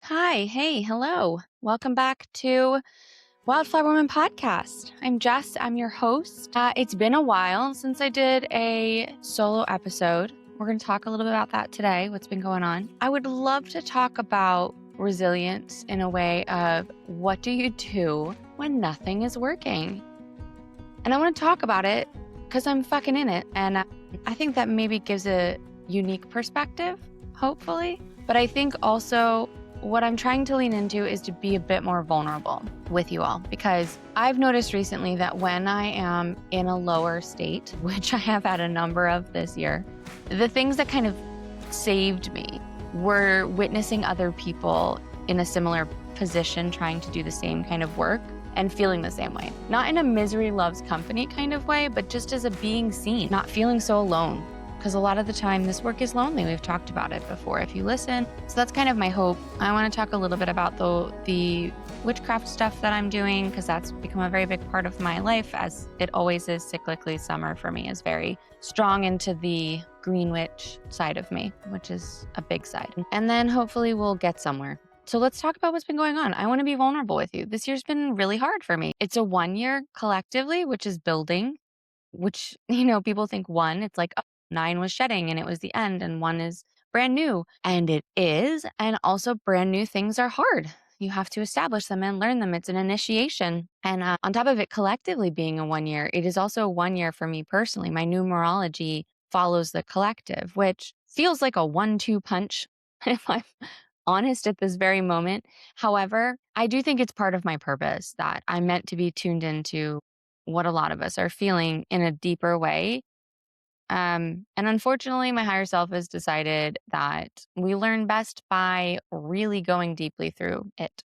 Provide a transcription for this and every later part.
Hi, hey, hello. Welcome back to Wildflower Woman podcast. I'm Jess, I'm your host. It's been a while since I did a solo episode. We're going to talk a little bit about that today, what's been going on. I would love to talk about resilience in a way of what do you do when nothing is working? And I want to talk about it because I'm fucking in it. And I think that maybe gives a unique perspective, hopefully. But I think also what I'm trying to lean into is to be a bit more vulnerable with you all, because I've noticed recently that when I am in a lower state, which I have had a number of this year, the things that kind of saved me were witnessing other people in a similar position trying to do the same kind of work and feeling the same way. Not in a misery loves company kind of way, but just as a being seen, not feeling so alone. Because a lot of the time this work is lonely. We've talked about it before if you listen. So that's kind of my hope. I want to talk a little bit about the witchcraft stuff that I'm doing, because that's become a very big part of my life, as it always is cyclically. Summer for me is very strong into the green witch side of me, which is a big side. And then hopefully we'll get somewhere. So let's talk about what's been going on. I want to be vulnerable with you. This year's been really hard for me. It's a 1 year collectively, which is building, which, people think one, it's like, 9 was shedding and it was the end, and 1 is brand new. And it is. And also, brand new things are hard. You have to establish them and learn them. It's an initiation. And on top of it, collectively being a 1 year, it is also 1 year for me personally. My numerology follows the collective, which feels like a 1-2 punch, if I'm honest at this very moment. However, I do think it's part of my purpose that I'm meant to be tuned into what a lot of us are feeling in a deeper way. And unfortunately, my higher self has decided that we learn best by really going deeply through it.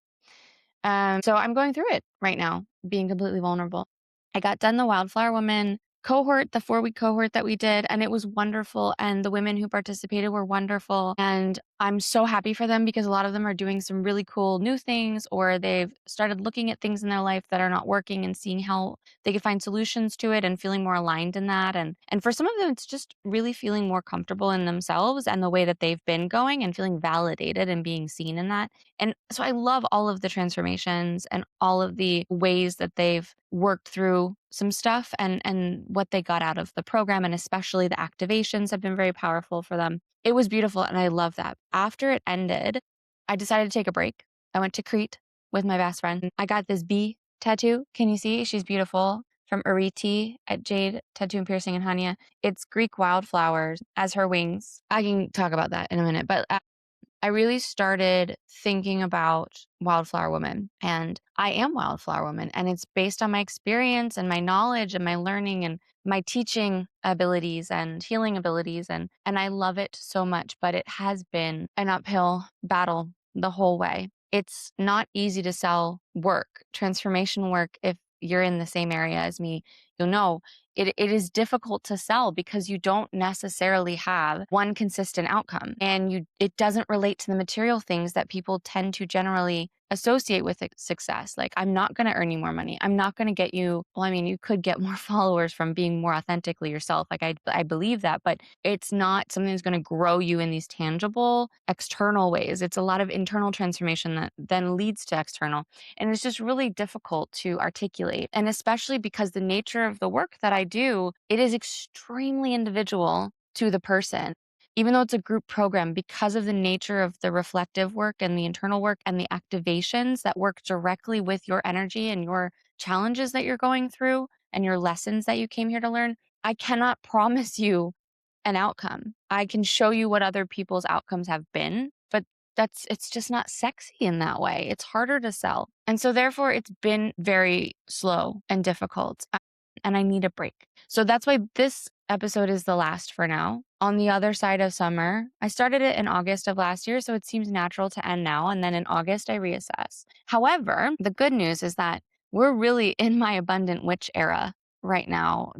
So I'm going through it right now, being completely vulnerable. I got done the Wildflower Woman cohort, the 4-week cohort that we did, and it was wonderful. And the women who participated were wonderful. And I'm so happy for them, because a lot of them are doing some really cool new things, or they've started looking at things in their life that are not working and seeing how they can find solutions to it and feeling more aligned in that. And for some of them, it's just really feeling more comfortable in themselves and the way that they've been going, and feeling validated and being seen in that. And so I love all of the transformations and all of the ways that they've worked through some stuff and what they got out of the program. And especially the activations have been very powerful for them. It was beautiful. And I love that. After it ended, I decided to take a break. I went to Crete with my best friend. I got this bee tattoo. Can you see? She's beautiful. From Ariti at Jade Tattoo and Piercing in Hania. It's Greek wildflowers as her wings. I can talk about that in a minute, but I really started thinking about Wildflower Woman, and I am Wildflower Woman, and it's based on my experience and my knowledge and my learning and my teaching abilities and healing abilities. And I love it so much, but it has been an uphill battle the whole way. It's not easy to sell work, transformation work. If you're in the same area as me, you'll know it is difficult to sell, because you don't necessarily have one consistent outcome, and it doesn't relate to the material things that people tend to generally associate with success. Like, I'm not going to earn you more money. I'm not going to get you, well, I mean, you could get more followers from being more authentically yourself. Like, I believe that, but it's not something that's going to grow you in these tangible external ways. It's a lot of internal transformation that then leads to external. And it's just really difficult to articulate. And especially because the nature of the work that I do, it is extremely individual to the person. Even though it's a group program, because of the nature of the reflective work and the internal work and the activations that work directly with your energy and your challenges that you're going through and your lessons that you came here to learn, I cannot promise you an outcome. I can show you what other people's outcomes have been, but it's just not sexy in that way. It's harder to sell. And so therefore it's been very slow and difficult, and I need a break. So that's why this episode is the last for now. On the other side of summer, I started it in August of last year, so it seems natural to end now. And then in August, I reassess. However, the good news is that we're really in my abundant witch era right now.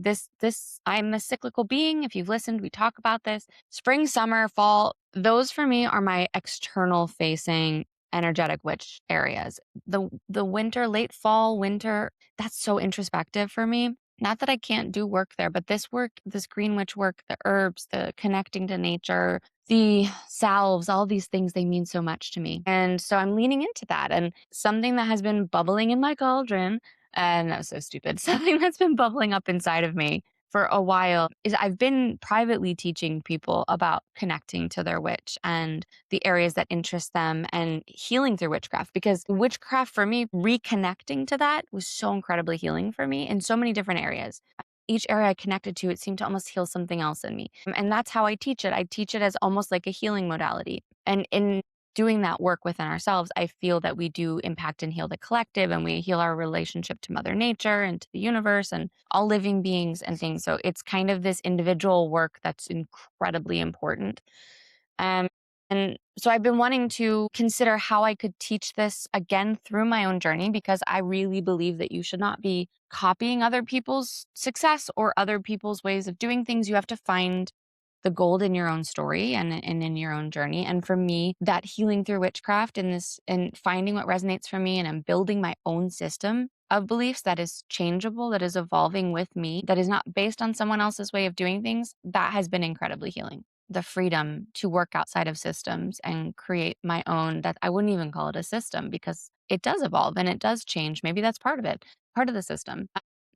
I'm a cyclical being. If you've listened, we talk about this. Spring, summer, fall, those for me are my external facing energetic witch areas. The winter, late fall, winter, that's so introspective for me. Not that I can't do work there, but this work, this green witch work, the herbs, the connecting to nature, the salves, all these things, they mean so much to me. And so I'm leaning into that. And something that has been bubbling in my cauldron, and that was so stupid, something that's been bubbling up inside of me for a while is I've been privately teaching people about connecting to their witch and the areas that interest them and healing through witchcraft. Because witchcraft for me, reconnecting to that was so incredibly healing for me in so many different areas. Each area I connected to, it seemed to almost heal something else in me. And that's how I teach it. I teach it as almost like a healing modality. And in doing that work within ourselves, I feel that we do impact and heal the collective, and we heal our relationship to Mother Nature and to the universe and all living beings and things. So it's kind of this individual work that's incredibly important. Um, and so I've been wanting to consider how I could teach this again through my own journey, because I really believe that you should not be copying other people's success or other people's ways of doing things. You have to find the gold in your own story and in your own journey. And for me, that healing through witchcraft and this and finding what resonates for me, and I'm building my own system of beliefs that is changeable, that is evolving with me, that is not based on someone else's way of doing things, that has been incredibly healing. The freedom to work outside of systems and create my own, that I wouldn't even call it a system because it does evolve and it does change. Maybe that's part of it, part of the system.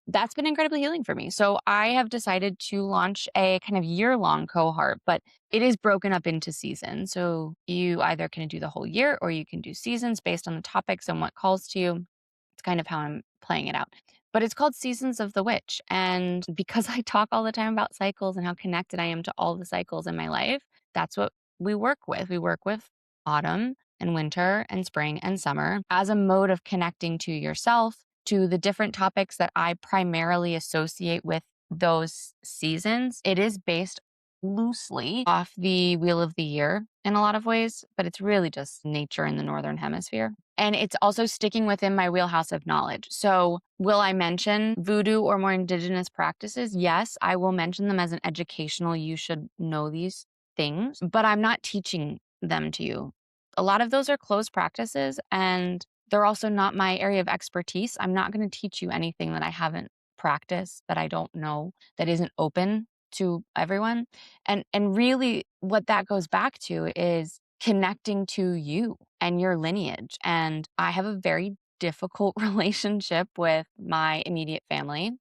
That's been incredibly healing for me. So I have decided to launch a kind of year-long cohort, but it is broken up into seasons. So you either can do the whole year or you can do seasons based on the topics and what calls to you. It's kind of how I'm playing it out. But it's called Seasons of the Witch. And because I talk all the time about cycles and how connected I am to all the cycles in my life, that's what we work with. We work with autumn and winter and spring and summer as a mode of connecting to yourself, to the different topics that I primarily associate with those seasons. It is based loosely off the wheel of the year in a lot of ways, but it's really just nature in the northern hemisphere. And it's also sticking within my wheelhouse of knowledge. So, will I mention voodoo or more indigenous practices? Yes, I will mention them as an educational, you should know these things, but I'm not teaching them to you. A lot of those are closed practices, and they're also not my area of expertise. I'm not going to teach you anything that I haven't practiced, that I don't know, that isn't open to everyone. And really what that goes back to is connecting to you and your lineage. And I have a very difficult relationship with my immediate family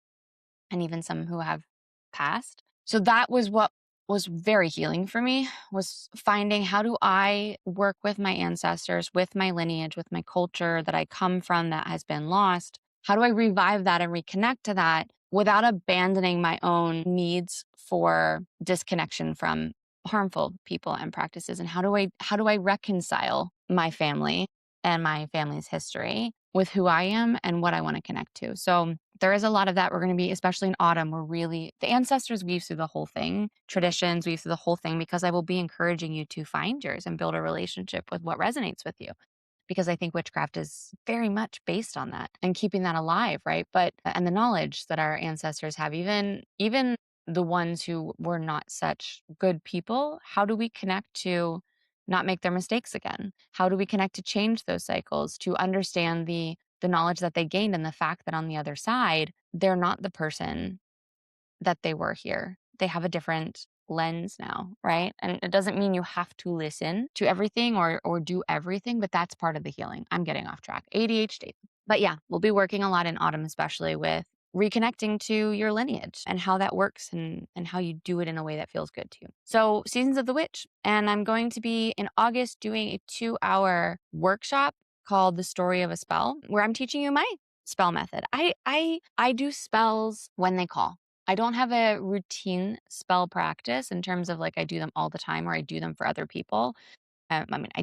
and even some who have passed. So that was what was very healing for me, was finding, how do I work with my ancestors, with my lineage, with my culture that I come from that has been lost? How do I revive that and reconnect to that without abandoning my own needs for disconnection from harmful people and practices? And how do I reconcile my family and my family's history with who I am and what I want to connect to? So there is a lot of that. We're going to be, especially in autumn, the ancestors weave through the whole thing, traditions weave through the whole thing, because I will be encouraging you to find yours and build a relationship with what resonates with you. Because I think witchcraft is very much based on that and keeping that alive, right? And the knowledge that our ancestors have, even the ones who were not such good people, how do we connect to not make their mistakes again? How do we connect to change those cycles, to understand the knowledge that they gained and the fact that on the other side, they're not the person that they were here. They have a different lens now, right? And it doesn't mean you have to listen to everything or do everything, but that's part of the healing. I'm getting off track. ADHD. But yeah, we'll be working a lot in autumn, especially with reconnecting to your lineage and how that works and how you do it in a way that feels good to you. So, Seasons of the Witch. And I'm going to be in August doing a 2-hour workshop called The Story of a Spell, where I'm teaching you my spell method. I do spells when they call. I don't have a routine spell practice in terms of like I do them all the time or I do them for other people. I mean, I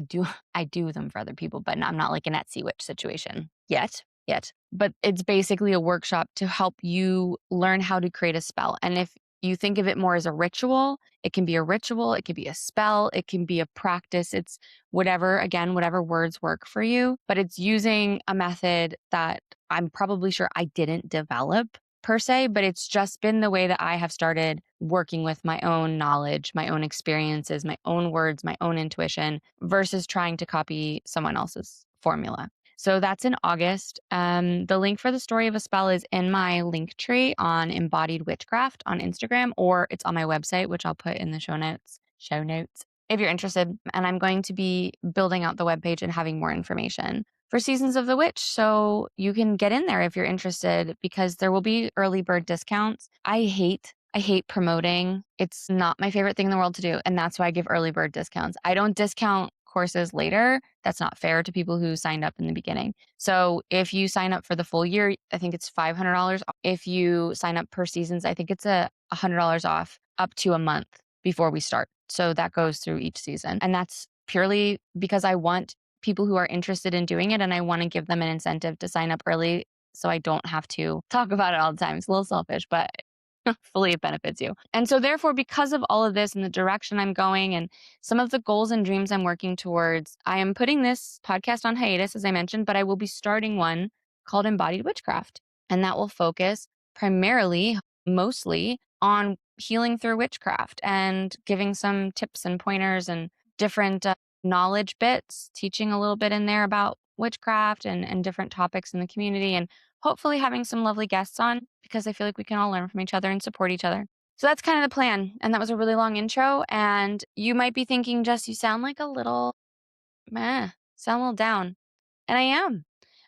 do them for other people, but I'm not like an Etsy witch situation yet. But it's basically a workshop to help you learn how to create a spell. And if you think of it more as a ritual, it can be a ritual, it can be a spell, it can be a practice. It's whatever, again, whatever words work for you, but it's using a method that I'm probably sure I didn't develop per se, but it's just been the way that I have started working with my own knowledge, my own experiences, my own words, my own intuition, versus trying to copy someone else's formula. So that's in August. The link for the story of a spell is in my link tree on Embodied Witchcraft on Instagram, or it's on my website, which I'll put in the show notes. if you're interested. And I'm going to be building out the webpage and having more information for Seasons of the Witch. So you can get in there if you're interested, because there will be early bird discounts. I hate promoting. It's not my favorite thing in the world to do. And that's why I give early bird discounts. I don't discount courses later. That's not fair to people who signed up in the beginning. So if you sign up for the full year, I think it's $500. If you sign up per seasons, I think it's $100 off up to a month before we start. So that goes through each season. And that's purely because I want people who are interested in doing it, and I want to give them an incentive to sign up early so I don't have to talk about it all the time. It's a little selfish, but fully it benefits you. And so therefore, because of all of this and the direction I'm going and some of the goals and dreams I'm working towards, I am putting this podcast on hiatus, as I mentioned, but I will be starting one called Embodied Witchcraft. And that will focus primarily, mostly on healing through witchcraft and giving some tips and pointers and different knowledge bits, teaching a little bit in there about witchcraft and different topics in the community, and hopefully having some lovely guests on, because I feel like we can all learn from each other and support each other. So that's kind of the plan. And that was a really long intro. And you might be thinking, Jess, you sound like a little sound a little down. And I am.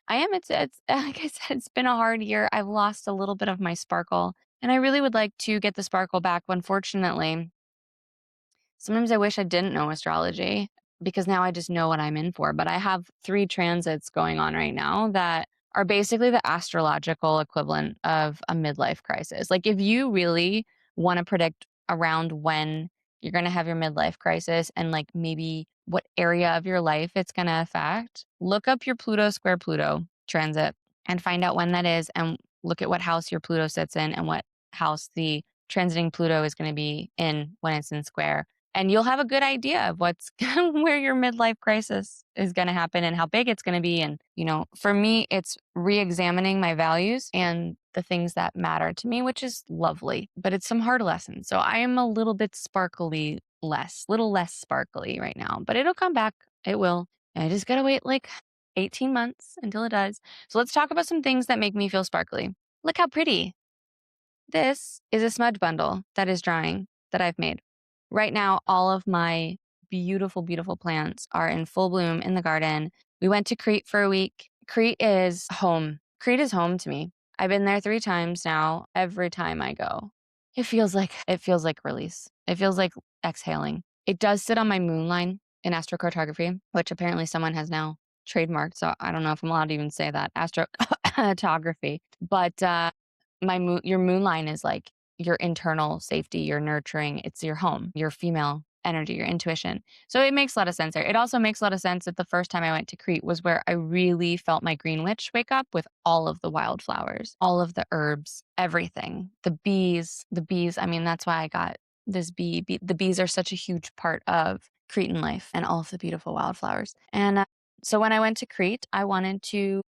I am. It's like I said, it's been a hard year. I've lost a little bit of my sparkle. And I really would like to get the sparkle back. But unfortunately, sometimes I wish I didn't know astrology, because now I just know what I'm in for. But I have 3 transits going on right now that are basically the astrological equivalent of a midlife crisis. Like, if you really want to predict around when you're going to have your midlife crisis and like maybe what area of your life it's going to affect, look up your Pluto square Pluto transit and find out when that is, and look at what house your Pluto sits in and what house the transiting Pluto is going to be in when it's in square. And you'll have a good idea of what's where your midlife crisis is going to happen and how big it's going to be. And, for me, it's re-examining my values and the things that matter to me, which is lovely, but it's some hard lessons. So I am a little bit little less sparkly right now, but it'll come back. It will. And I just got to wait like 18 months until it does. So let's talk about some things that make me feel sparkly. Look how pretty. This is a smudge bundle that is drying that I've made. Right now, all of my beautiful, beautiful plants are in full bloom in the garden. We went to Crete for a week. Crete is home. Crete is home to me. I've been there 3 times now. Every time I go, it feels like release. It feels like exhaling. It does sit on my moon line in astrocartography, which apparently someone has now trademarked. So I don't know if I'm allowed to even say that, astrocartography. But your moon line is like your internal safety, your nurturing. It's your home, your female energy, your intuition. So it makes a lot of sense there. It also makes a lot of sense that the first time I went to Crete was where I really felt my green witch wake up with all of the wildflowers, all of the herbs, everything. The bees. I mean, that's why I got this bee. The bees are such a huge part of Cretan life and all of the beautiful wildflowers. And so when I went to Crete, I went with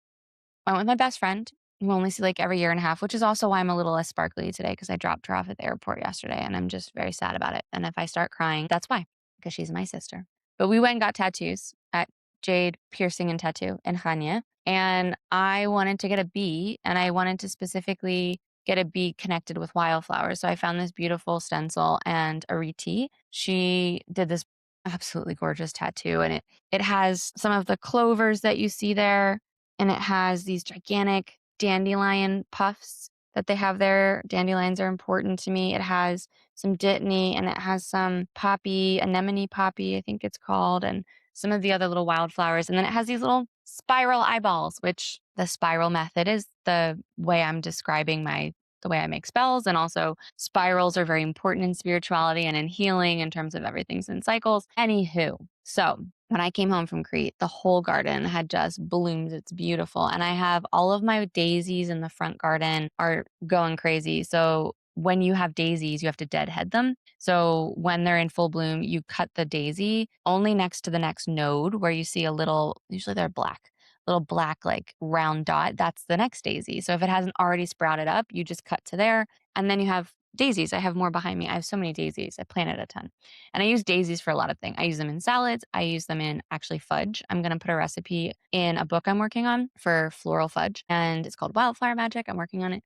my best friend. We only see like every year and a half, which is also why I'm a little less sparkly today, because I dropped her off at the airport yesterday and I'm just very sad about it. And if I start crying, that's why, because she's my sister. But we went and got tattoos at Jade Piercing and Tattoo in Chania. And I wanted to get a bee, and I wanted to specifically get a bee connected with wildflowers. So I found this beautiful stencil, and Ariti, she did this absolutely gorgeous tattoo. And it has some of the clovers that you see there, and it has these gigantic dandelion puffs that they have there. Dandelions are important to me. It has some dittany, and it has some poppy, anemone poppy, I think it's called, and some of the other little wildflowers. And then it has these little spiral eyeballs, which the spiral method is the way I'm describing the way I make spells. And also spirals are very important in spirituality and in healing in terms of everything's in cycles. Anywho, so when I came home from Crete, the whole garden had just bloomed. It's beautiful. And I have all of my daisies in the front garden are going crazy. So when you have daisies, you have to deadhead them. So when they're in full bloom, you cut the daisy only next to the next node where you see usually they're black, little black like round dot. That's the next daisy. So if it hasn't already sprouted up, you just cut to there. And then you have daisies. I have more behind me. I have so many daisies. I planted a ton. And I use daisies for a lot of things. I use them in salads. I use them in actually fudge. I'm going to put a recipe in a book I'm working on for floral fudge. And it's called Wildflower Magic. I'm working on it.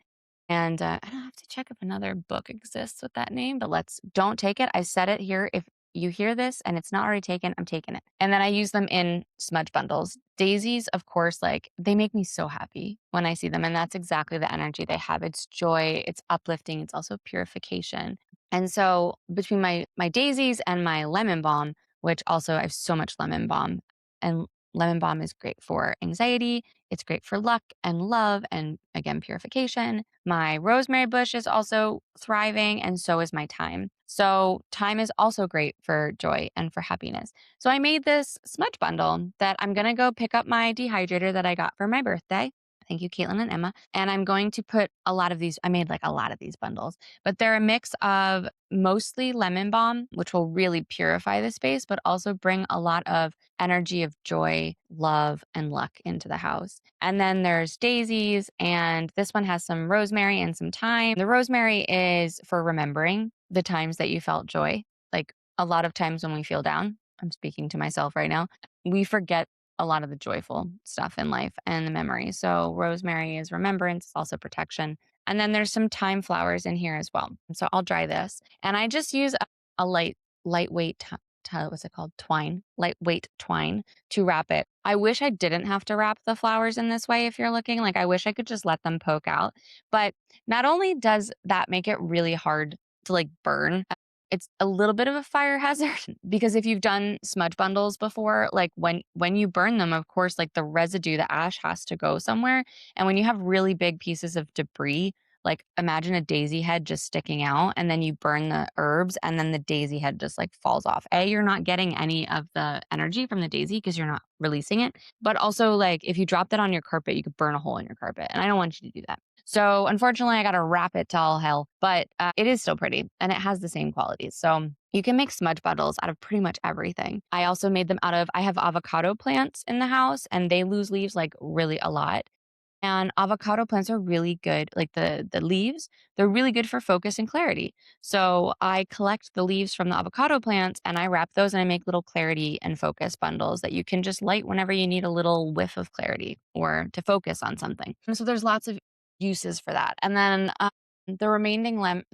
And I don't have to check if another book exists with that name, but don't take it. I said it here. If you hear this and it's not already taken, I'm taking it. And then I use them in smudge bundles. Daisies, of course, like they make me so happy when I see them. And that's exactly the energy they have. It's joy, it's uplifting, it's also purification. And so between my daisies and my lemon balm, which also I have so much lemon balm, and lemon balm is great for anxiety. It's great for luck and love and again, purification. My rosemary bush is also thriving, and so is my thyme. So, thyme is also great for joy and for happiness. So, I made this smudge bundle that I'm going to go pick up my dehydrator that I got for my birthday. Thank you, Caitlin and Emma. And I'm going to put a lot of these, I made like a lot of these bundles, but they're a mix of mostly lemon balm, which will really purify the space, but also bring a lot of energy of joy, love, and luck into the house. And then there's daisies, and this one has some rosemary and some thyme. The rosemary is for remembering the times that you felt joy. Like a lot of times when we feel down, I'm speaking to myself right now, we forget a lot of the joyful stuff in life and the memories. So rosemary is remembrance, also protection. And then there's some thyme flowers in here as well. So I'll dry this. And I just use a lightweight, what's it called? Lightweight twine to wrap it. I wish I didn't have to wrap the flowers in this way if you're looking. Like I wish I could just let them poke out. But not only does that make it really hard to like burn, it's a little bit of a fire hazard because if you've done smudge bundles before, like when you burn them, of course, like the residue, the ash has to go somewhere. And when you have really big pieces of debris, like imagine a daisy head just sticking out and then you burn the herbs and then the daisy head just like falls off. You're not getting any of the energy from the daisy because you're not releasing it. But also like if you dropped it on your carpet, you could burn a hole in your carpet. And I don't want you to do that. So unfortunately, I got to wrap it to all hell, but it is still pretty and it has the same qualities. So you can make smudge bundles out of pretty much everything. I also made them I have avocado plants in the house and they lose leaves like really a lot. And avocado plants are really good, like the leaves, they're really good for focus and clarity. So I collect the leaves from the avocado plants and I wrap those and I make little clarity and focus bundles that you can just light whenever you need a little whiff of clarity or to focus on something. And so there's lots of uses for that. And then the remaining lemon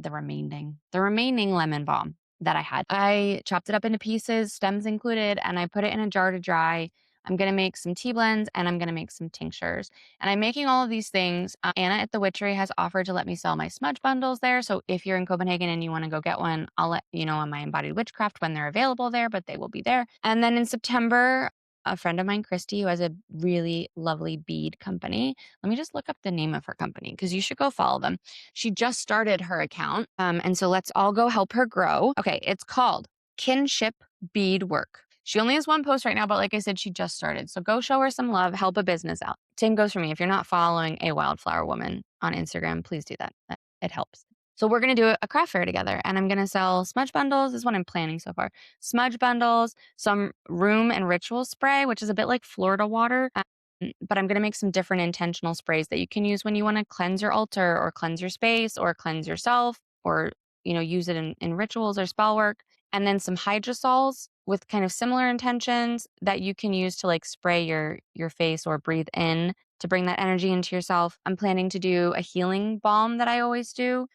balm that I had, I chopped it up into pieces, stems included, and I put it in a jar to dry. I'm going to make some tea blends and I'm going to make some tinctures. And I'm making all of these things. Anna at the Witchery has offered to let me sell my smudge bundles there. So if you're in Copenhagen and you want to go get one, I'll let you know on my Embodied Witchcraft when they're available there, but they will be there. And then in September, a friend of mine, Christy, who has a really lovely bead company. Let me just look up the name of her company because you should go follow them. She just started her account. And so let's all go help her grow. Okay, it's called Kinship Beadwork. She only has one post right now, but like I said, she just started. So go show her some love, help a business out. Same goes for me. If you're not following a Wildflower Woman on Instagram, please do that. It helps. So we're going to do a craft fair together and I'm going to sell smudge bundles. This is what I'm planning so far. Smudge bundles, some room and ritual spray, which is a bit like Florida water. But I'm going to make some different intentional sprays that you can use when you want to cleanse your altar or cleanse your space or cleanse yourself or, use it in rituals or spell work. And then some hydrosols with kind of similar intentions that you can use to like spray your face or breathe in to bring that energy into yourself. I'm planning to do a healing balm that I always do,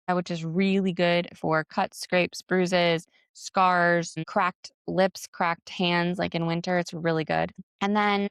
which is really good for cuts, scrapes, bruises, scars, cracked lips, cracked hands, like in winter. It's really good. And then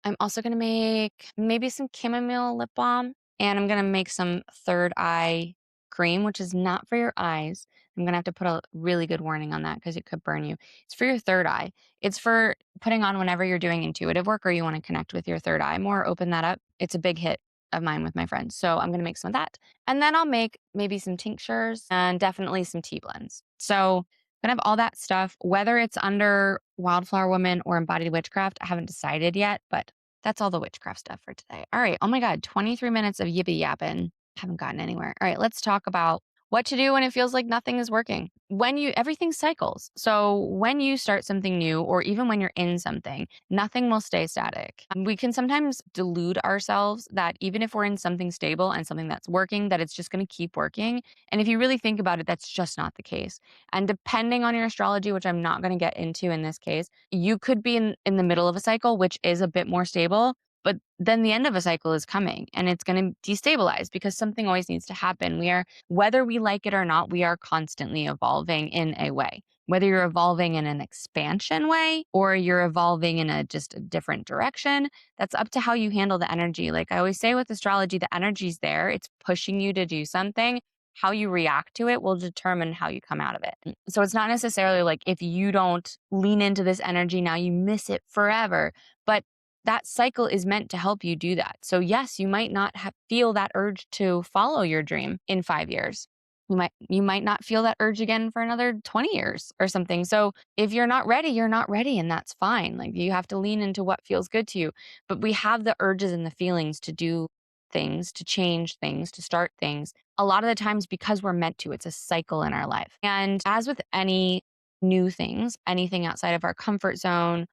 I'm also going to make maybe some chamomile lip balm and I'm going to make some third eye cream, which is not for your eyes. I'm going to have to put a really good warning on that because it could burn you. It's for your third eye. It's for putting on whenever you're doing intuitive work or you want to connect with your third eye more, open that up. It's a big hit of mine with my friends. So I'm going to make some of that. And then I'll make maybe some tinctures and definitely some tea blends. So I'm going to have all that stuff, whether it's under Wildflower Woman or Embodied Witchcraft. I haven't decided yet, but that's all the witchcraft stuff for today. All right. Oh my God. 23 minutes of yippee yapping. Haven't gotten anywhere. All right. Let's talk about what to do when it feels like nothing is working. Everything cycles. So when you start something new, or even when you're in something, nothing will stay static. We can sometimes delude ourselves that even if we're in something stable and something that's working, that it's just going to keep working. And if you really think about it, that's just not the case. And depending on your astrology, which I'm not going to get into in this case, you could be in the middle of a cycle, which is a bit more stable. But then the end of a cycle is coming and it's going to destabilize because something always needs to happen. Whether we like it or not, we are constantly evolving in a way. Whether you're evolving in an expansion way or you're evolving in just a different direction, that's up to how you handle the energy. Like I always say with astrology, the energy's there. It's pushing you to do something. How you react to it will determine how you come out of it. So it's not necessarily like if you don't lean into this energy, now you miss it forever. But that cycle is meant to help you do that. So yes, you might not feel that urge to follow your dream in 5 years. You might not feel that urge again for another 20 years or something. So if you're not ready, you're not ready, and that's fine. Like you have to lean into what feels good to you. But we have the urges and the feelings to do things, to change things, to start things. A lot of the times because we're meant to. It's a cycle in our life. And as with any new things, anything outside of our comfort zone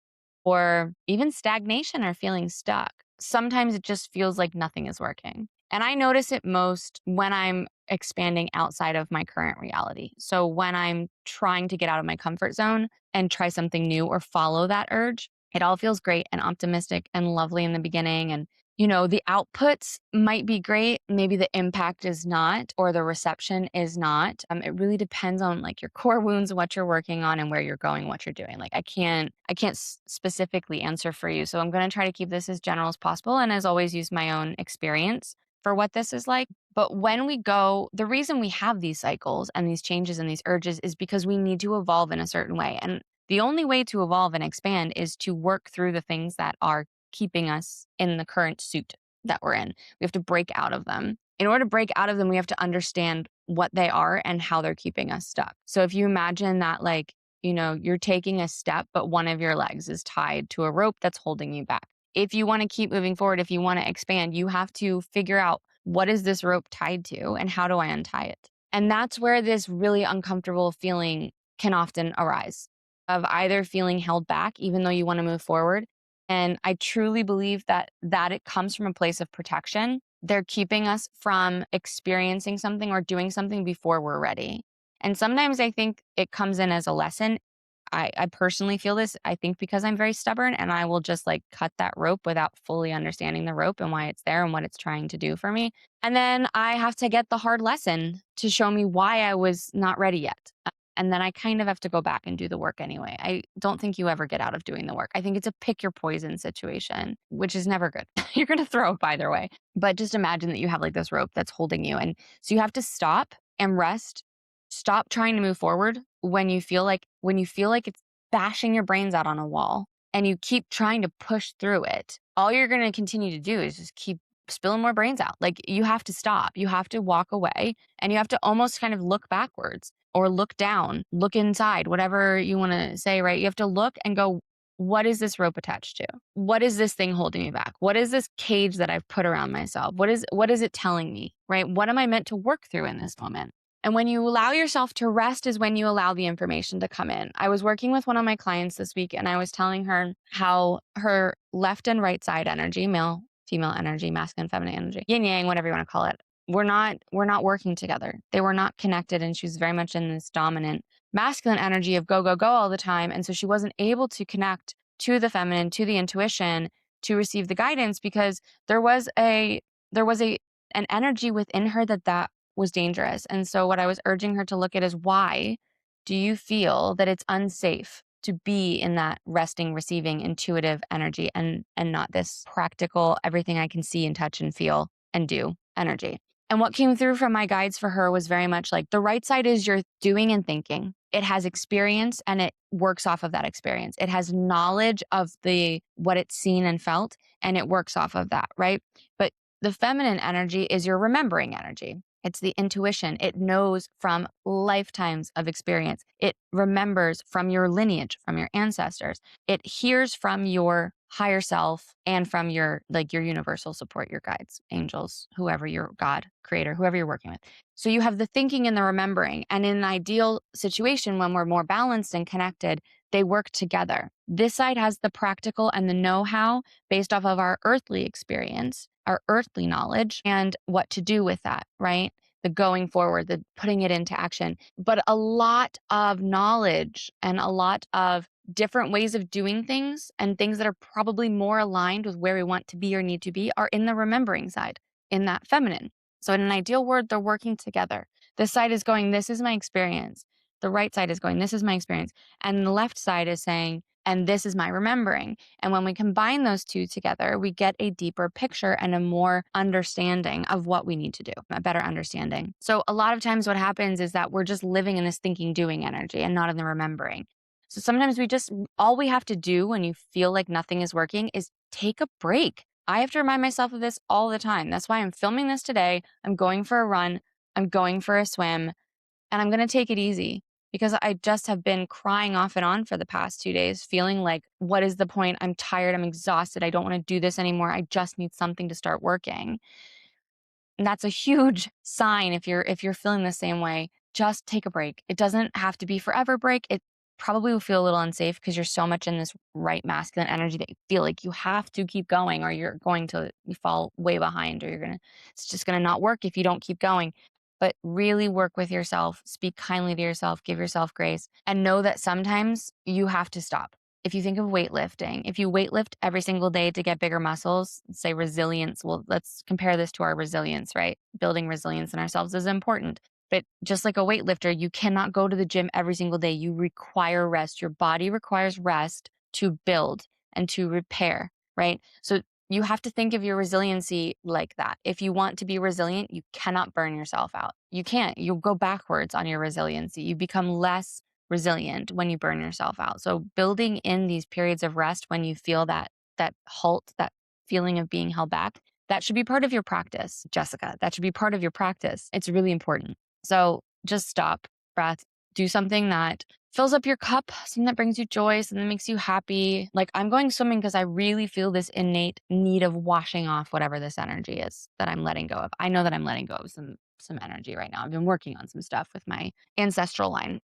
or even stagnation or feeling stuck, sometimes it just feels like nothing is working. And I notice it most when I'm expanding outside of my current reality. So when I'm trying to get out of my comfort zone and try something new or follow that urge, it all feels great and optimistic and lovely in the beginning. And, the outputs might be great. Maybe the impact is not, or the reception is not. It really depends on like your core wounds, what you're working on and where you're going, what you're doing. Like I can't specifically answer for you. So I'm going to try to keep this as general as possible. And as always, use my own experience for what this is like. But when we go, the reason we have these cycles and these changes and these urges is because we need to evolve in a certain way. And the only way to evolve and expand is to work through the things that are keeping us in the current suit that we're in. We have to break out of them. In order to break out of them, we have to understand what they are and how they're keeping us stuck. So if you imagine that, like, you're taking a step, but one of your legs is tied to a rope that's holding you back. If you want to keep moving forward, if you want to expand, you have to figure out what is this rope tied to and how do I untie it? And that's where this really uncomfortable feeling can often arise of either feeling held back, even though you want to move forward. And I truly believe that it comes from a place of protection. They're keeping us from experiencing something or doing something before we're ready. And sometimes I think it comes in as a lesson. I personally feel this, I think because I'm very stubborn and I will just like cut that rope without fully understanding the rope and why it's there and what it's trying to do for me. And then I have to get the hard lesson to show me why I was not ready yet. And then I kind of have to go back and do the work anyway. I don't think you ever get out of doing the work. I think it's a pick your poison situation, which is never good. You're going to throw up either way. But just imagine that you have like this rope that's holding you. And so you have to stop and rest. Stop trying to move forward when you feel like it's bashing your brains out on a wall and you keep trying to push through it. All you're going to continue to do is just keep spilling more brains out. Like you have to stop. You have to walk away and you have to almost kind of look backwards or look down, look inside, whatever you want to say, right? You have to look and go, what is this rope attached to? What is this thing holding me back? What is this cage that I've put around myself? What is it telling me, right? What am I meant to work through in this moment? And when you allow yourself to rest is when you allow the information to come in. I was working with one of my clients this week and I was telling her how her left and right side energy, male, female energy, masculine, feminine energy, yin yang, whatever you want to call it, we're not working together. They were not connected. And she was very much in this dominant masculine energy of go, go, go all the time. And so she wasn't able to connect to the feminine, to the intuition, to receive the guidance because there was an energy within her that was dangerous. And so what I was urging her to look at is why do you feel that it's unsafe to be in that resting, receiving, intuitive energy and not this practical, everything I can see and touch and feel and do energy? And what came through from my guides for her was very much like the right side is your doing and thinking. It has experience and it works off of that experience. It has knowledge of what it's seen and felt, and it works off of that, right? But the feminine energy is your remembering energy. It's the intuition. It knows from lifetimes of experience. It remembers from your lineage, from your ancestors. It hears from your higher self and from your universal support, your guides, angels, whoever your God, creator, whoever you're working with. So you have the thinking and the remembering. And in an ideal situation, when we're more balanced and connected, they work together. This side has the practical and the know-how based off of our earthly experience, our earthly knowledge, and what to do with that, right? The going forward, the putting it into action. But a lot of knowledge and a lot of different ways of doing things and things that are probably more aligned with where we want to be or need to be are in the remembering side, in that feminine. So in an ideal world, they're working together. This side is going, this is my experience. The right side is going, this is my experience. And the left side is saying, and this is my remembering. And when we combine those two together, we get a deeper picture and a more understanding of what we need to do, a better understanding. So a lot of times what happens is that we're just living in this thinking, doing energy and not in the remembering. So sometimes all we have to do when you feel like nothing is working is take a break. I have to remind myself of this all the time. That's why I'm filming this today. I'm going for a run. I'm going for a swim, and I'm going to take it easy because I just have been crying off and on for the past 2 days, feeling like, what is the point? I'm tired. I'm exhausted. I don't want to do this anymore. I just need something to start working. And that's a huge sign if you're feeling the same way. Just take a break. It doesn't have to be forever break. It probably will feel a little unsafe because you're so much in this right masculine energy that you feel like you have to keep going or you're going to fall way behind or it's just going to not work if you don't keep going. But really work with yourself, speak kindly to yourself, give yourself grace, and know that sometimes you have to stop. If you think of weightlifting, if you weightlift every single day to get bigger muscles, say resilience, well, let's compare this to our resilience, right? Building resilience in ourselves is important. But just like a weightlifter, you cannot go to the gym every single day. You require rest. Your body requires rest to build and to repair, right? So you have to think of your resiliency like that. If you want to be resilient, you cannot burn yourself out. You can't. You'll go backwards on your resiliency. You become less resilient when you burn yourself out. So building in these periods of rest when you feel that halt, that feeling of being held back, that should be part of your practice, Jessica. That should be part of your practice. It's really important. So just stop, breath, do something that fills up your cup, something that brings you joy, something that makes you happy. Like I'm going swimming because I really feel this innate need of washing off whatever this energy is that I'm letting go of. I know that I'm letting go of some energy right now. I've been working on some stuff with my ancestral line.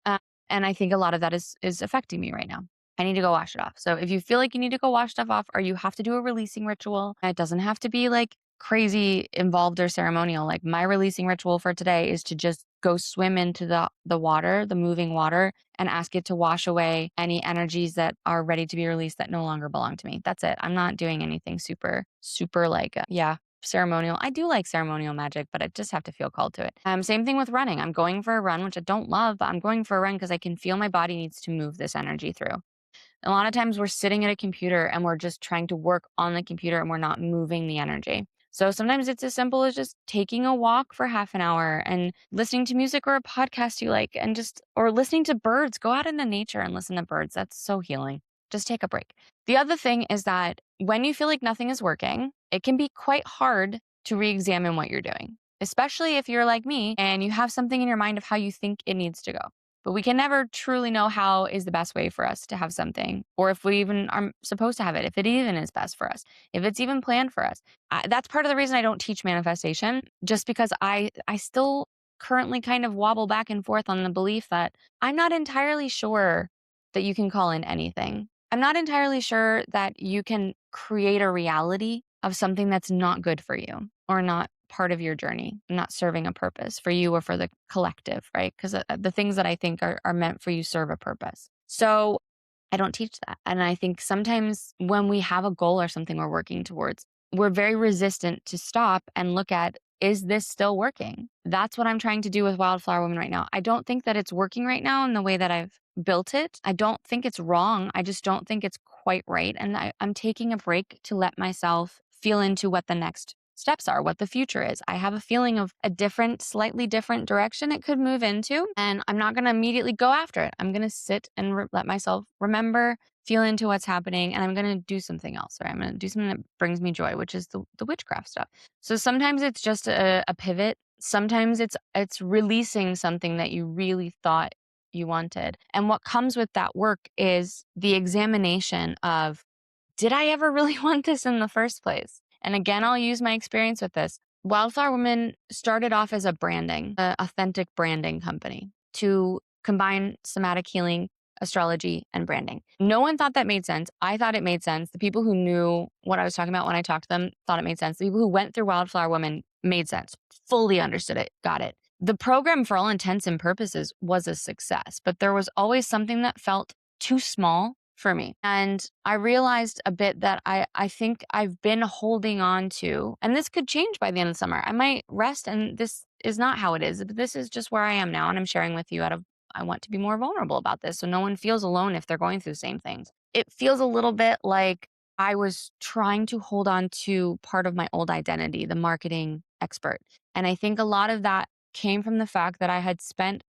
And I think a lot of that is affecting me right now. I need to go wash it off. So if you feel like you need to go wash stuff off or you have to do a releasing ritual, it doesn't have to be like crazy involved or ceremonial. Like my releasing ritual for today is to just go swim into the water, the moving water, and ask it to wash away any energies that are ready to be released that no longer belong to me. That's it. I'm not doing anything super like, ceremonial. I do like ceremonial magic, but I just have to feel called to it. Same thing with running. I'm going for a run, which I don't love, but I'm going for a run because I can feel my body needs to move this energy through. A lot of times we're sitting at a computer and we're just trying to work on the computer and we're not moving the energy. So sometimes it's as simple as just taking a walk for half an hour and listening to music or a podcast you like or listening to birds. Go out into nature and listen to birds. That's so healing. Just take a break. The other thing is that when you feel like nothing is working, it can be quite hard to re-examine what you're doing, especially if you're like me and you have something in your mind of how you think it needs to go. But we can never truly know how is the best way for us to have something, or if we even are supposed to have it, if it even is best for us, if it's even planned for us. That's part of the reason I don't teach manifestation, just because I still currently kind of wobble back and forth on the belief that I'm not entirely sure that you can call in anything. I'm not entirely sure that you can create a reality of something that's not good for you or not part of your journey, not serving a purpose for you or for the collective, right? Because the things that I think are meant for you serve a purpose. So I don't teach that. And I think sometimes when we have a goal or something we're working towards, we're very resistant to stop and look at, is this still working? That's what I'm trying to do with Wildflower Woman right now. I don't think that it's working right now in the way that I've built it. I don't think it's wrong. I just don't think it's quite right. And I'm taking a break to let myself feel into what the next steps are, what the future is. I have a feeling of a slightly different direction it could move into, and I'm not going to immediately go after it. I'm going to sit and let myself remember, feel into what's happening, and I'm going to do something else, right? I'm going to do something that brings me joy, which is the witchcraft stuff. So sometimes it's just a pivot. Sometimes it's releasing something that you really thought you wanted. And what comes with that work is the examination of, did I ever really want this in the first place? And again, I'll use my experience with this. Wildflower Woman started off as a authentic branding company to combine somatic healing, astrology, and branding. No one thought that made sense. I thought it made sense. The people who knew what I was talking about when I talked to them thought it made sense. The people who went through Wildflower Woman made sense, fully understood it, got it. The program, for all intents and purposes, was a success, but there was always something that felt too small for me. And I realized a bit that I think I've been holding on to, and this could change by the end of the summer. I might rest, and this is not how it is, but this is just where I am now. And I'm sharing with you out of I want to be more vulnerable about this so no one feels alone if they're going through the same things. It feels a little bit like I was trying to hold on to part of my old identity, the marketing expert. And I think a lot of that came from the fact that I had spent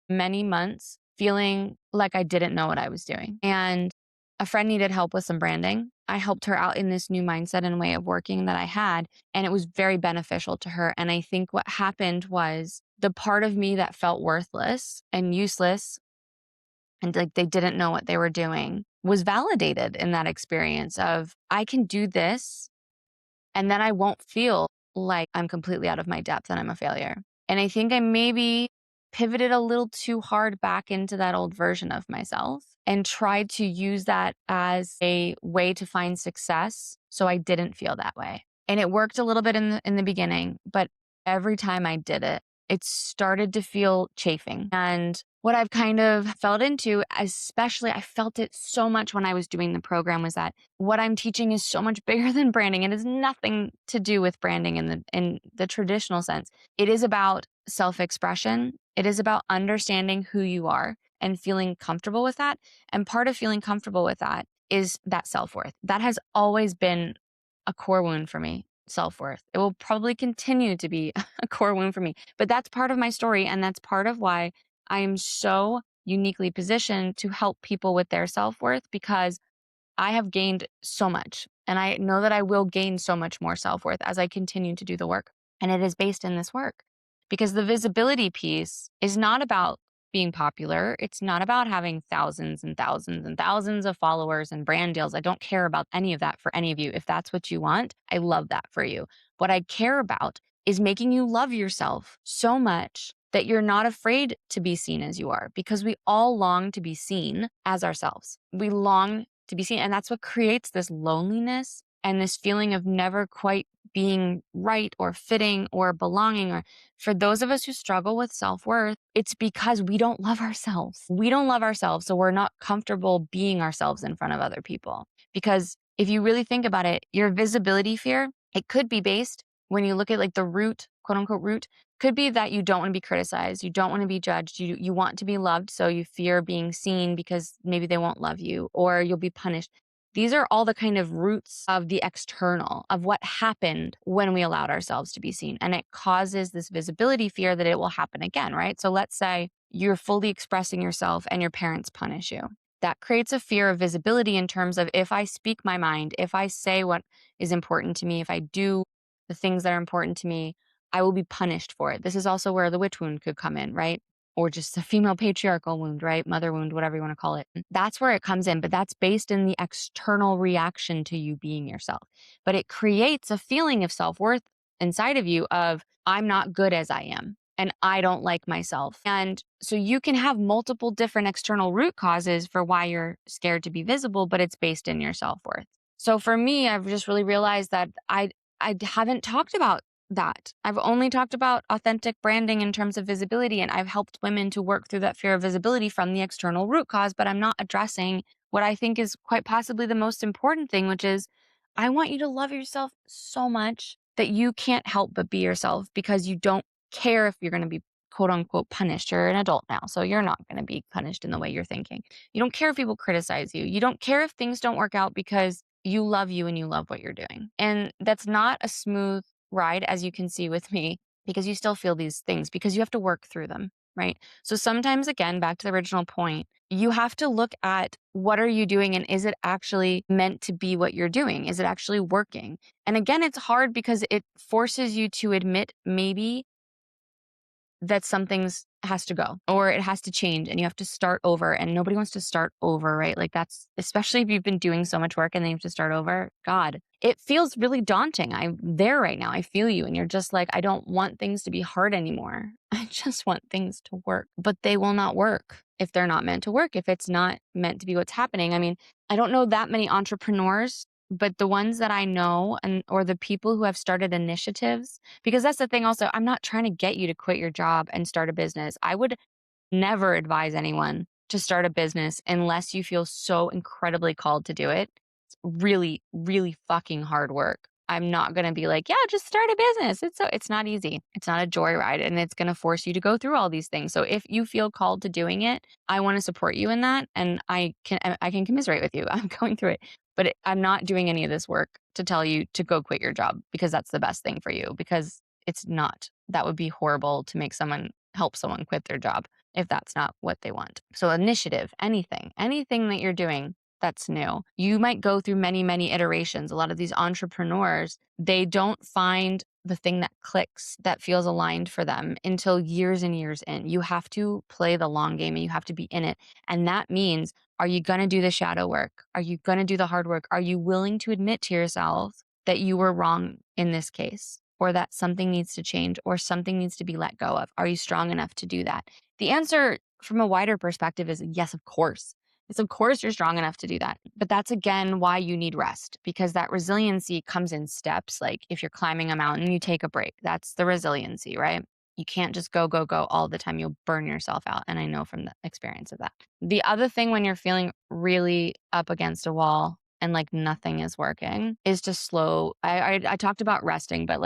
many months feeling like I didn't know what I was doing. And a friend needed help with some branding. I helped her out in this new mindset and way of working that I had, and it was very beneficial to her. And I think what happened was the part of me that felt worthless and useless and like they didn't know what they were doing was validated in that experience of I can do this and then I won't feel like I'm completely out of my depth and I'm a failure. And I think I maybe pivoted a little too hard back into that old version of myself and tried to use that as a way to find success so I didn't feel that way. And it worked a little bit in the beginning, but every time I did it, it started to feel chafing. And what I've kind of felt into, especially I felt it so much when I was doing the program, was that what I'm teaching is so much bigger than branding. It has nothing to do with branding in the traditional sense. It is about self-expression. It is about understanding who you are and feeling comfortable with that. And part of feeling comfortable with that is that self-worth. That has always been a core wound for me, self-worth. It will probably continue to be a core wound for me, but that's part of my story. And that's part of why I am so uniquely positioned to help people with their self-worth, because I have gained so much and I know that I will gain so much more self-worth as I continue to do the work. And it is based in this work because the visibility piece is not about being popular. It's not about having thousands and thousands and thousands of followers and brand deals. I don't care about any of that for any of you. If that's what you want, I love that for you. What I care about is making you love yourself so much that you're not afraid to be seen as you are, because we all long to be seen as ourselves. We long to be seen. And that's what creates this loneliness and this feeling of never quite being right or fitting or belonging. Or for those of us who struggle with self-worth, it's because we don't love ourselves. We don't love ourselves. So we're not comfortable being ourselves in front of other people. Because if you really think about it, your visibility fear, it could be based when you look at like the root, quote unquote root, could be that you don't want to be criticized. You don't want to be judged. You want to be loved. So you fear being seen because maybe they won't love you or you'll be punished. These are all the kind of roots of the external, of what happened when we allowed ourselves to be seen. And it causes this visibility fear that it will happen again, right? So let's say you're fully expressing yourself and your parents punish you. That creates a fear of visibility in terms of if I speak my mind, if I say what is important to me, if I do the things that are important to me, I will be punished for it. This is also where the witch wound could come in, right? Or just a female patriarchal wound, right? Mother wound, whatever you want to call it. That's where it comes in, but that's based in the external reaction to you being yourself. But it creates a feeling of self-worth inside of you of, I'm not good as I am and I don't like myself. And so you can have multiple different external root causes for why you're scared to be visible, but it's based in your self-worth. So for me, I've just really realized that I haven't talked about that. I've only talked about authentic branding in terms of visibility, and I've helped women to work through that fear of visibility from the external root cause, but I'm not addressing what I think is quite possibly the most important thing, which is I want you to love yourself so much that you can't help but be yourself because you don't care if you're going to be quote unquote punished. You're an adult now, so you're not going to be punished in the way you're thinking. You don't care if people criticize you. You don't care if things don't work out because you love you and you love what you're doing. And that's not a smooth ride, as you can see with me, because you still feel these things because you have to work through them, right? So sometimes, again, back to the original point, you have to look at what are you doing and is it actually meant to be what you're doing? Is it actually working? And again, it's hard because it forces you to admit maybe that something's has to go or it has to change and you have to start over, and nobody wants to start over, right? Like that's, especially if you've been doing so much work and then you have to start over. God, it feels really daunting. I'm there right now. I feel you. And you're just like, I don't want things to be hard anymore. I just want things to work, but they will not work if they're not meant to work, if it's not meant to be what's happening. I mean, I don't know that many entrepreneurs, but the ones that I know and or the people who have started initiatives, because that's the thing also, I'm not trying to get you to quit your job and start a business. I would never advise anyone to start a business unless you feel so incredibly called to do it. It's really, really fucking hard work. I'm not going to be like, yeah, just start a business. It's not easy. It's not a joyride, and it's going to force you to go through all these things. So if you feel called to doing it, I want to support you in that. And I can commiserate with you. I'm going through it, but I'm not doing any of this work to tell you to go quit your job because that's the best thing for you, because it's not. That would be horrible to make someone help someone quit their job if that's not what they want. So initiative, anything that you're doing that's new. You might go through many, many iterations. A lot of these entrepreneurs, they don't find the thing that clicks, that feels aligned for them until years and years in. You have to play the long game and you have to be in it. And that means, are you going to do the shadow work? Are you going to do the hard work? Are you willing to admit to yourself that you were wrong in this case, or that something needs to change, or something needs to be let go of? Are you strong enough to do that? The answer from a wider perspective is yes, of course. It's of course you're strong enough to do that. But that's again why you need rest, because that resiliency comes in steps. Like if you're climbing a mountain, you take a break. That's the resiliency, right? You can't just go, go, go all the time. You'll burn yourself out. And I know from the experience of that. The other thing when you're feeling really up against a wall and like nothing is working is to slow. I talked about resting, but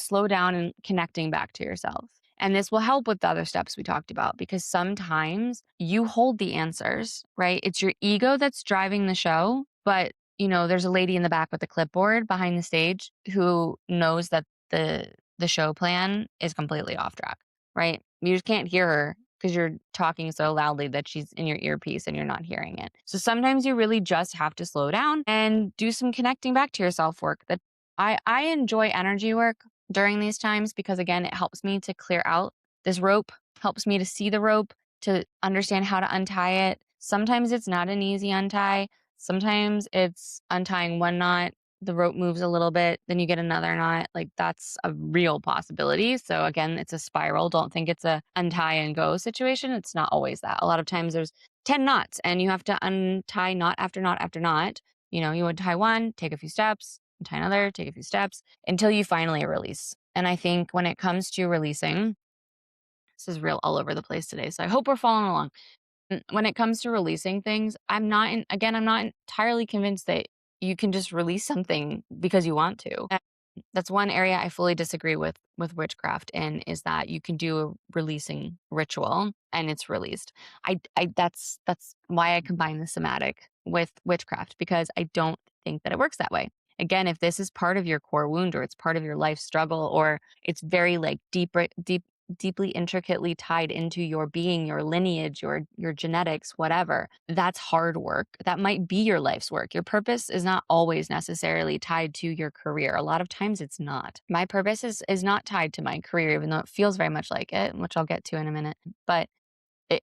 slow down and connecting back to yourself. And this will help with the other steps we talked about, because sometimes you hold the answers, right? It's your ego that's driving the show, but there's a lady in the back with a clipboard behind the stage who knows that the show plan is completely off track, right? You just can't hear her because you're talking so loudly that she's in your earpiece and you're not hearing it. So sometimes you really just have to slow down and do some connecting back to yourself work. That I enjoy energy work during these times, because again, it helps me to clear out this rope, helps me to see the rope, to understand how to untie it. Sometimes it's not an easy untie. Sometimes it's untying one knot, the rope moves a little bit, then you get another knot. Like that's a real possibility. So again, it's a spiral. Don't think it's a untie and go situation. It's not always that. A lot of times there's 10 knots and you have to untie knot after knot after knot. You untie one, take a few steps, untie another, take a few steps until you finally release. And I think when it comes to releasing, this is real all over the place today, so I hope we're following along. When it comes to releasing things, I'm not entirely convinced that you can just release something because you want to. And that's one area I fully disagree with witchcraft in, is that you can do a releasing ritual and it's released. That's why I combine the somatic with witchcraft, because I don't think that it works that way. Again, if this is part of your core wound, or it's part of your life struggle, or it's very like deeply intricately tied into your being, your lineage, your genetics, whatever, that's hard work. That might be your life's work. Your purpose is not always necessarily tied to your career. A lot of times it's not. My purpose is not tied to my career, even though it feels very much like it, which I'll get to in a minute. But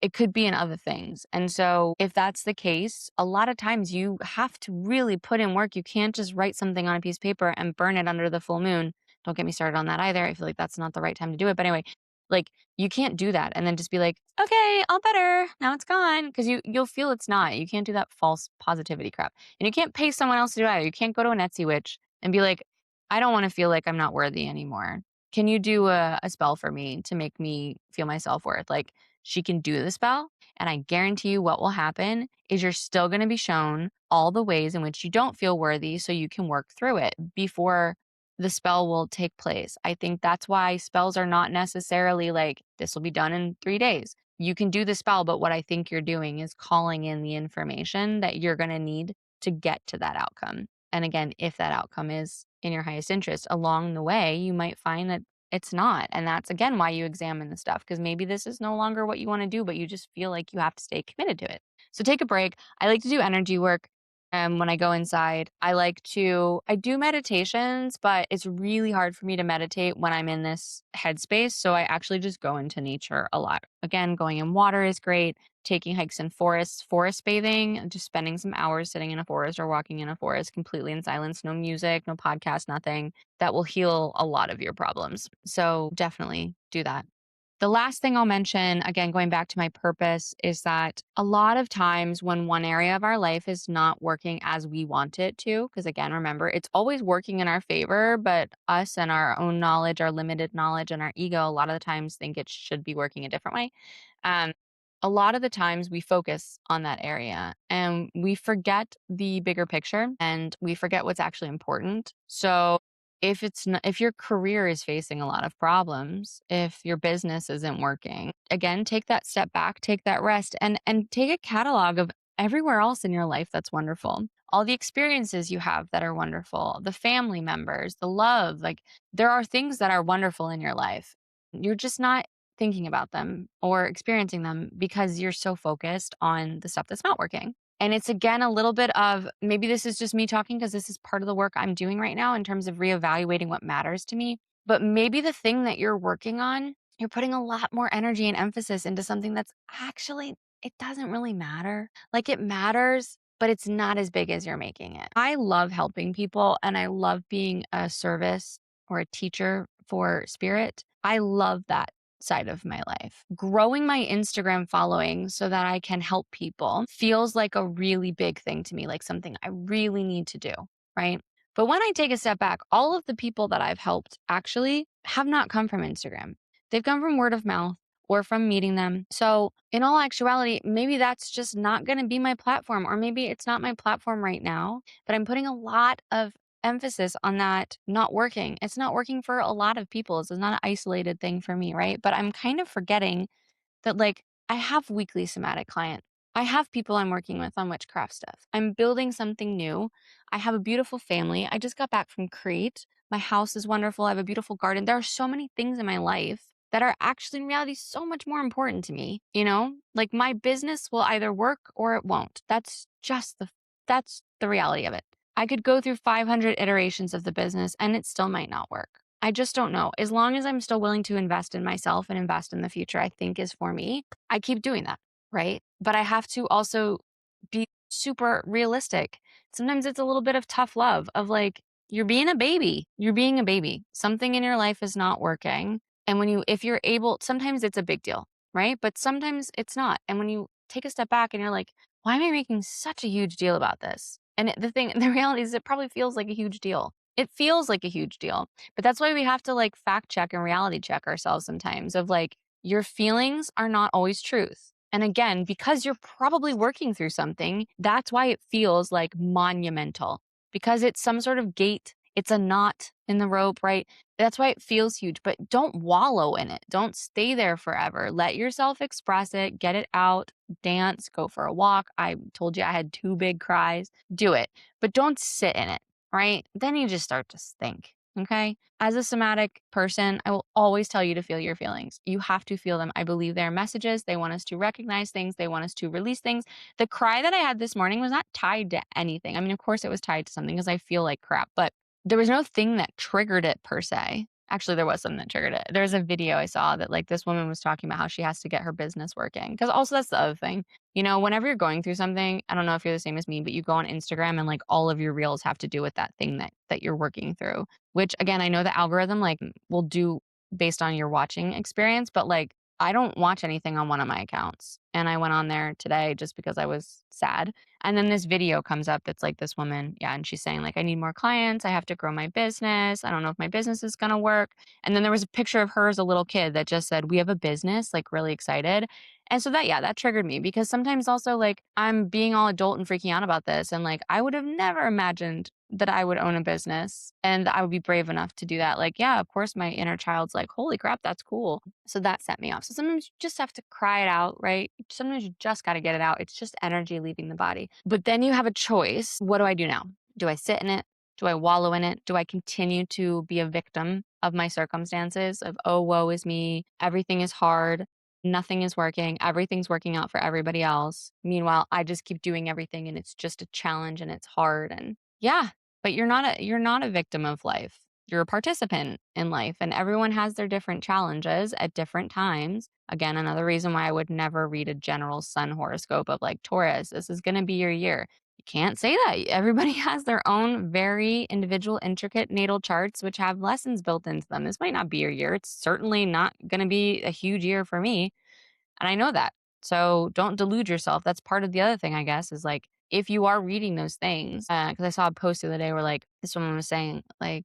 it could be in other things. And so if that's the case, a lot of times you have to really put in work. You can't just write something on a piece of paper and burn it under the full moon. Don't get me started on that either. I feel like that's not the right time to do it. But anyway, like you can't do that and then just be like, okay, all better. Now it's gone. Because you'll feel it's not. You can't do that false positivity crap. And you can't pay someone else to do it either. You can't go to an Etsy witch and be like, I don't want to feel like I'm not worthy anymore. Can you do a spell for me to make me feel my self-worth? Like, she can do the spell, and I guarantee you what will happen is you're still going to be shown all the ways in which you don't feel worthy, so you can work through it before the spell will take place. I think that's why spells are not necessarily like, this will be done in 3 days. You can do the spell, but what I think you're doing is calling in the information that you're going to need to get to that outcome. And again, if that outcome is in your highest interest, along the way, you might find that it's not. And that's again why you examine the stuff, because maybe this is no longer what you want to do, but you just feel like you have to stay committed to it. So take a break. I like to do energy work. When I go inside, I do meditations, but it's really hard for me to meditate when I'm in this headspace. So I actually just go into nature a lot. Again, going in water is great. Taking hikes in forests, forest bathing, just spending some hours sitting in a forest or walking in a forest completely in silence, no music, no podcast, nothing. That will heal a lot of your problems. So definitely do that. The last thing I'll mention, again, going back to my purpose, is that a lot of times when one area of our life is not working as we want it to, because again, remember, it's always working in our favor, but us and our own knowledge, our limited knowledge, and our ego, a lot of the times think it should be working a different way. A lot of the times we focus on that area and we forget the bigger picture and we forget what's actually important. So if your career is facing a lot of problems, if your business isn't working, again, take that step back, take that rest, and take a catalog of everywhere else in your life that's wonderful. All the experiences you have that are wonderful, the family members, the love, like there are things that are wonderful in your life. You're just not thinking about them or experiencing them because you're so focused on the stuff that's not working. And it's again a little bit of maybe this is just me talking because this is part of the work I'm doing right now in terms of reevaluating what matters to me. But maybe the thing that you're working on, you're putting a lot more energy and emphasis into something that's actually, it doesn't really matter. Like it matters, but it's not as big as you're making it. I love helping people and I love being a service or a teacher for spirit. I love that side of my life. Growing my Instagram following so that I can help people feels like a really big thing to me, like something I really need to do, right? But when I take a step back, all of the people that I've helped actually have not come from Instagram. They've come from word of mouth or from meeting them. So, in all actuality, maybe that's just not going to be my platform, or maybe it's not my platform right now, but I'm putting a lot of emphasis on that not working. It's not working for a lot of people. This is not an isolated thing for me, right? But I'm kind of forgetting that like I have weekly somatic client. I have people I'm working with on witchcraft stuff. I'm building something new. I have a beautiful family. I just got back from Crete. My house is wonderful. I have a beautiful garden. There are so many things in my life that are actually in reality so much more important to me, you know? Like my business will either work or it won't. That's the reality of it. I could go through 500 iterations of the business and it still might not work. I just don't know. As long as I'm still willing to invest in myself and invest in the future, I think is for me, I keep doing that. Right. But I have to also be super realistic. Sometimes it's a little bit of tough love of like, you're being a baby. You're being a baby. Something in your life is not working. And if you're able, sometimes it's a big deal. Right. But sometimes it's not. And when you take a step back and you're like, why am I making such a huge deal about this? And the reality is it probably feels like a huge deal. It feels like a huge deal. But that's why we have to like fact check and reality check ourselves sometimes of like, your feelings are not always truth. And again, because you're probably working through something, that's why it feels like monumental because it's some sort of gate. It's a knot in the rope, right? That's why it feels huge, but don't wallow in it. Don't stay there forever. Let yourself express it, get it out, dance, go for a walk. I told you I had 2 big cries. Do it, but don't sit in it, right? Then you just start to think. Okay. As a somatic person, I will always tell you to feel your feelings. You have to feel them. I believe they're messages. They want us to recognize things. They want us to release things. The cry that I had this morning was not tied to anything. I mean, of course it was tied to something because I feel like crap, but there was no thing that triggered it per se. Actually, there was something that triggered it. There's a video I saw that like this woman was talking about how she has to get her business working. Because also that's the other thing. You know, whenever you're going through something, I don't know if you're the same as me, but you go on Instagram and like all of your reels have to do with that thing that you're working through. Which again, I know the algorithm like will do based on your watching experience, but like I don't watch anything on one of my accounts. And I went on there today just because I was sad. And then this video comes up that's like this woman, yeah, and she's saying like I need more clients, I have to grow my business. I don't know if my business is going to work. And then there was a picture of her as a little kid that just said, "We have a business," like really excited. And so that, yeah, that triggered me because sometimes also like I'm being all adult and freaking out about this. And like I would have never imagined that I would own a business and that I would be brave enough to do that. Like, yeah, of course, my inner child's like, holy crap, that's cool. So that set me off. So sometimes you just have to cry it out, right? Sometimes you just got to get it out. It's just energy leaving the body. But then you have a choice. What do I do now? Do I sit in it? Do I wallow in it? Do I continue to be a victim of my circumstances of, oh, woe is me. Everything is hard. Nothing is working. Everything's working out for everybody else. Meanwhile, I just keep doing everything and it's just a challenge and it's hard. And yeah, but you're not a victim of life. You're a participant in life and everyone has their different challenges at different times. Again, another reason why I would never read a general sun horoscope of like Taurus, this is going to be your year. You can't say that. Everybody has their own very individual, intricate natal charts, which have lessons built into them. This might not be your year. It's certainly not going to be a huge year for me. And I know that. So don't delude yourself. That's part of the other thing, I guess, is like if you are reading those things, because I saw a post the other day where like this woman was saying, like,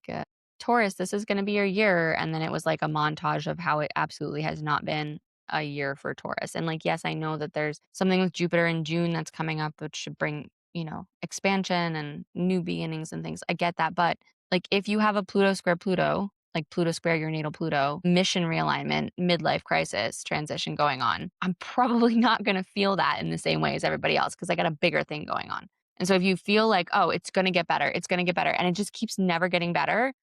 Taurus, this is going to be your year. And then it was like a montage of how it absolutely has not been a year for Taurus. And like, yes, I know that there's something with Jupiter in June that's coming up, which should bring, expansion and new beginnings and things. I get that. But Like if you have a Pluto square Pluto, like Pluto square your natal Pluto, mission realignment, midlife crisis, transition going on, I'm probably not going to feel that in the same way as everybody else because I got a bigger thing going on. And so if you feel like, oh, it's going to get better, it's going to get better, and it just keeps never getting better,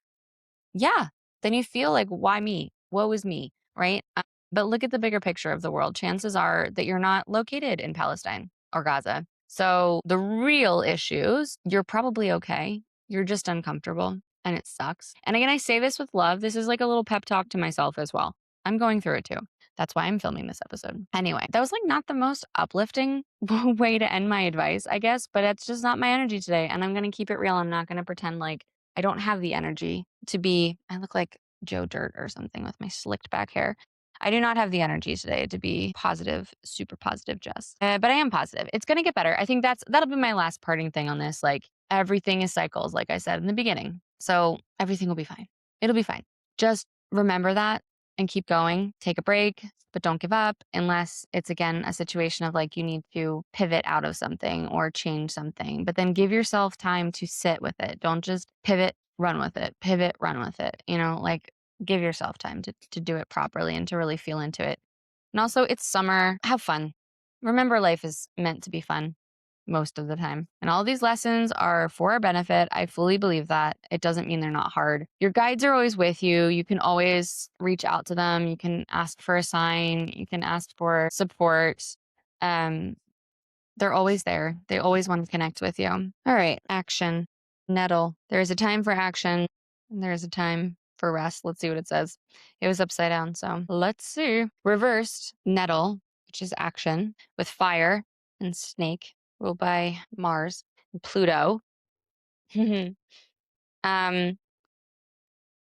yeah, then you feel like, why me? Woe is me, right? But look at the bigger picture of the world. Chances are that you're not located in Palestine or Gaza. So the real issues, you're probably okay. You're just uncomfortable and it sucks. And again, I say this with love. This is like a little pep talk to myself as well. I'm going through it too. That's why I'm filming this episode. Anyway, that was like not the most uplifting way to end my advice, I guess, but it's just not my energy today. And I'm going to keep it real. I'm not going to pretend like I don't have the energy to be, I look like Joe Dirt or something with my slicked back hair. I do not have the energy today to be positive, super positive, Jess. But I am positive. It's going to get better. I think that'll be my last parting thing on this. Like everything is cycles, like I said in the beginning. So everything will be fine. It'll be fine. Just remember that and keep going. Take a break, but don't give up unless it's again a situation of like you need to pivot out of something or change something. But then give yourself time to sit with it. Don't just pivot, run with it. Pivot, run with it. Like give yourself time to do it properly and to really feel into it. And also, it's summer. Have fun. Remember, life is meant to be fun most of the time. And all these lessons are for our benefit. I fully believe that. It doesn't mean they're not hard. Your guides are always with you. You can always reach out to them. You can ask for a sign. You can ask for support. They're always there. They always want to connect with you. All right, action. Nettle. There is a time for action. And there is a time for rest. Let's see what it says. It was upside down, so let's see. Reversed, nettle, which is action, with fire and snake, ruled by Mars and Pluto. The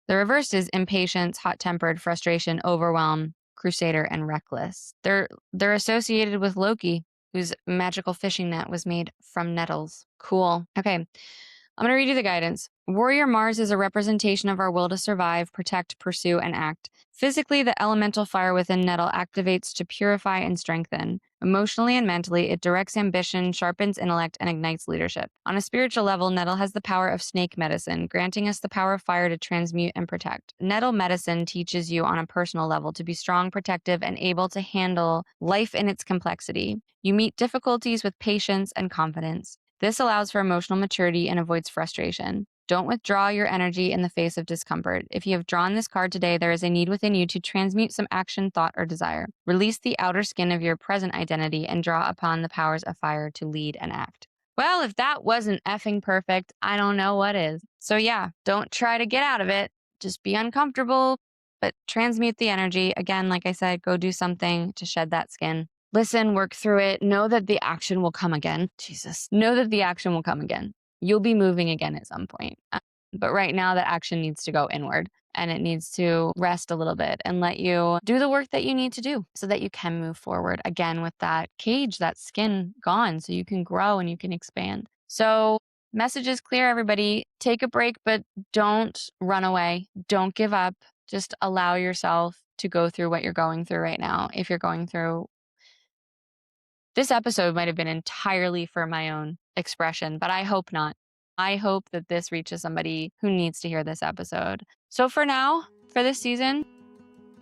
reversed is impatience, hot-tempered, frustration, overwhelm, crusader, and reckless. They're associated with Loki, whose magical fishing net was made from nettles. Cool. Okay, I'm going to read you the guidance. Warrior Mars is a representation of our will to survive, protect, pursue, and act. Physically, the elemental fire within nettle activates to purify and strengthen. Emotionally and mentally, it directs ambition, sharpens intellect, and ignites leadership. On a spiritual level, nettle has the power of snake medicine, granting us the power of fire to transmute and protect. Nettle medicine teaches you on a personal level to be strong, protective, and able to handle life in its complexity. You meet difficulties with patience and confidence. This allows for emotional maturity and avoids frustration. Don't withdraw your energy in the face of discomfort. If you have drawn this card today, there is a need within you to transmute some action, thought, or desire. Release the outer skin of your present identity and draw upon the powers of fire to lead and act. Well, if that wasn't effing perfect, I don't know what is. So yeah, don't try to get out of it. Just be uncomfortable, but transmute the energy. Again, like I said, go do something to shed that skin. Listen, work through it. Know that the action will come again. Jesus. Know that the action will come again. You'll be moving again at some point. But right now, that action needs to go inward and it needs to rest a little bit and let you do the work that you need to do so that you can move forward again with that cage, that skin gone, so you can grow and you can expand. So, message is clear, everybody. Take a break, but don't run away. Don't give up. Just allow yourself to go through what you're going through right now. If you're going through this episode might have been entirely for my own expression, but I hope not. I hope that this reaches somebody who needs to hear this episode. So for now, for this season,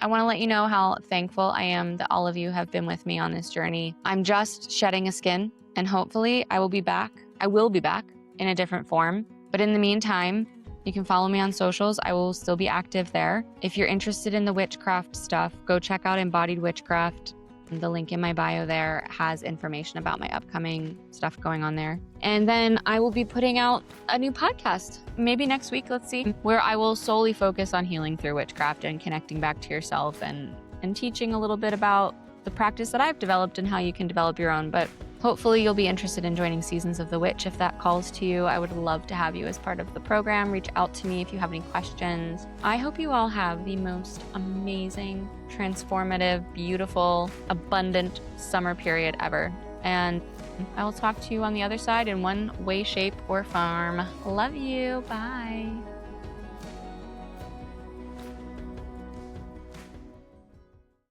I want to let you know how thankful I am that all of you have been with me on this journey. I'm just shedding a skin, and hopefully I will be back. I will be back in a different form. But in the meantime, you can follow me on socials. I will still be active there. If you're interested in the witchcraft stuff, go check out Embodied Witchcraft. The link in my bio there has information about my upcoming stuff going on there. And then I will be putting out a new podcast, maybe next week, let's see, where I will solely focus on healing through witchcraft and connecting back to yourself and teaching a little bit about the practice that I've developed and how you can develop your own. But hopefully you'll be interested in joining Seasons of the Witch if that calls to you. I would love to have you as part of the program. Reach out to me if you have any questions. I hope you all have the most amazing, transformative, beautiful, abundant summer period ever. And I will talk to you on the other side in one way, shape, or form. Love you. Bye.